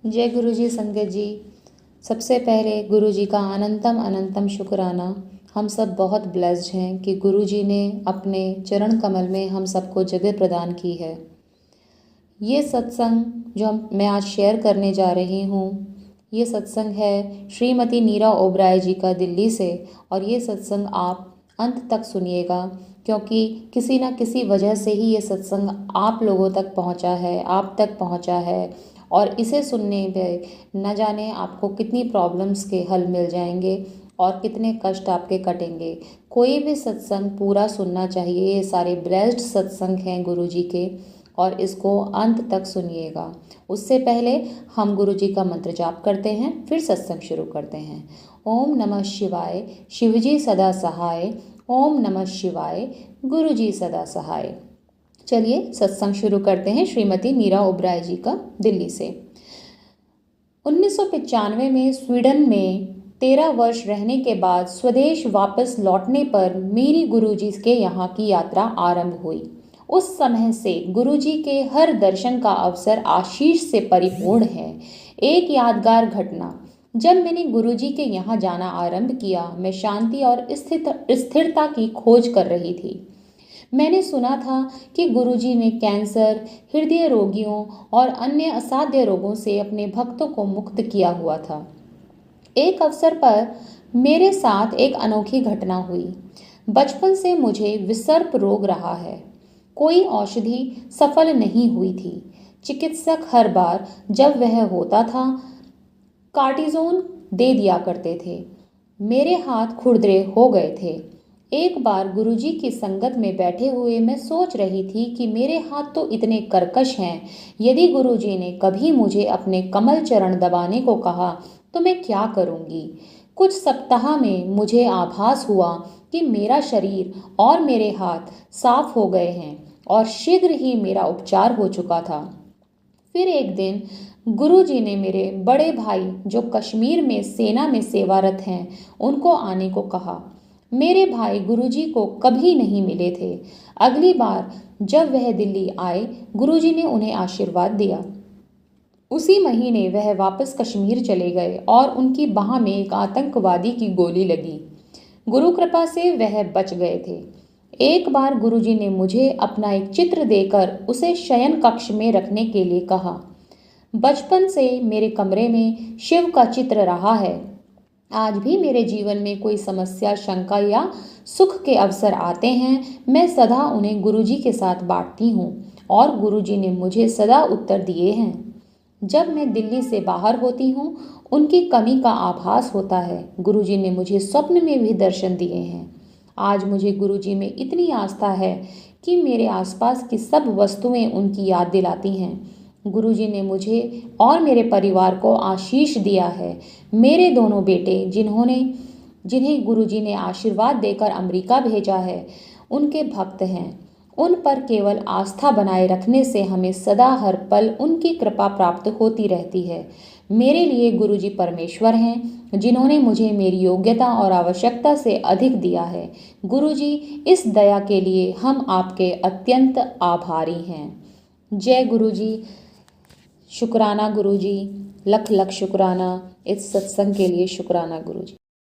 जय गुरु जी संगत जी। सबसे पहले गुरु जी का अनंतम अनंतम शुक्राना। हम सब बहुत ब्लेस्ड हैं कि गुरु जी ने अपने चरण कमल में हम सबको जगह प्रदान की है। ये सत्संग जो मैं आज शेयर करने जा रही हूँ, ये सत्संग है श्रीमती नीरा ओबराय जी का दिल्ली से। और ये सत्संग आप अंत तक सुनिएगा, क्योंकि किसी न किसी वजह से ही ये सत्संग आप लोगों तक पहुँचा है, आप तक पहुँचा है। और इसे सुनने में न जाने आपको कितनी प्रॉब्लम्स के हल मिल जाएंगे और कितने कष्ट आपके कटेंगे। कोई भी सत्संग पूरा सुनना चाहिए। ये सारे ब्लेस्ड सत्संग हैं गुरु जी के, और इसको अंत तक सुनिएगा। उससे पहले हम गुरु जी का मंत्र जाप करते हैं, फिर सत्संग शुरू करते हैं। ओम नमः शिवाय, शिवजी सदा सहाय। ओम नमः शिवाय, गुरु जी सदा सहाय। चलिए सत्संग शुरू करते हैं श्रीमती नीरा ओबराय जी का दिल्ली से। 1995 में स्वीडन में 13 वर्ष रहने के बाद स्वदेश वापस लौटने पर मेरी गुरुजी के यहाँ की यात्रा आरंभ हुई। उस समय से गुरुजी के हर दर्शन का अवसर आशीष से परिपूर्ण है। एक यादगार घटना, जब मैंने गुरुजी के यहाँ जाना आरंभ किया, मैं शांति और स्थिरता की खोज कर रही थी। मैंने सुना था कि गुरुजी ने कैंसर, हृदय रोगियों और अन्य असाध्य रोगों से अपने भक्तों को मुक्त किया हुआ था। एक अवसर पर मेरे साथ एक अनोखी घटना हुई। बचपन से मुझे विसर्प रोग रहा है। कोई औषधि सफल नहीं हुई थी। चिकित्सक हर बार जब वह होता था, कार्टिजोन दे दिया करते थे। मेरे हाथ खुरदरे हो गए थे। एक बार गुरुजी की संगत में बैठे हुए मैं सोच रही थी कि मेरे हाथ तो इतने कर्कश हैं, यदि गुरुजी ने कभी मुझे अपने कमल चरण दबाने को कहा तो मैं क्या करूंगी। कुछ सप्ताह में मुझे आभास हुआ कि मेरा शरीर और मेरे हाथ साफ हो गए हैं और शीघ्र ही मेरा उपचार हो चुका था। फिर एक दिन गुरुजी ने मेरे बड़े भाई, जो कश्मीर में सेना में सेवारत हैं, उनको आने को कहा। मेरे भाई गुरुजी को कभी नहीं मिले थे। अगली बार जब वह दिल्ली आए, गुरुजी ने उन्हें आशीर्वाद दिया। उसी महीने वह वापस कश्मीर चले गए और उनकी बाह में एक आतंकवादी की गोली लगी। गुरु कृपा से वह बच गए थे। एक बार गुरुजी ने मुझे अपना एक चित्र देकर उसे शयन कक्ष में रखने के लिए कहा। बचपन से मेरे कमरे में शिव का चित्र रहा है। आज भी मेरे जीवन में कोई समस्या, शंका या सुख के अवसर आते हैं, मैं सदा उन्हें गुरुजी के साथ बांटती हूँ और गुरुजी ने मुझे सदा उत्तर दिए हैं। जब मैं दिल्ली से बाहर होती हूँ, उनकी कमी का आभास होता है। गुरुजी ने मुझे स्वप्न में भी दर्शन दिए हैं। आज मुझे गुरुजी में इतनी आस्था है कि मेरे आसपास की सब वस्तुएं उनकी याद दिलाती हैं। गुरुजी ने मुझे और मेरे परिवार को आशीष दिया है। मेरे दोनों बेटे, जिन्हें गुरुजी ने आशीर्वाद देकर अमेरिका भेजा है, उनके भक्त हैं। उन पर केवल आस्था बनाए रखने से हमें सदा हर पल उनकी कृपा प्राप्त होती रहती है। मेरे लिए गुरुजी परमेश्वर हैं, जिन्होंने मुझे मेरी योग्यता और आवश्यकता से अधिक दिया है। गुरुजी, इस दया के लिए हम आपके अत्यंत आभारी हैं। जय गुरुजी। शुक्राना गुरुजी, लख लख शुक्राना। इस सत्संग के लिए शुक्राना गुरुजी।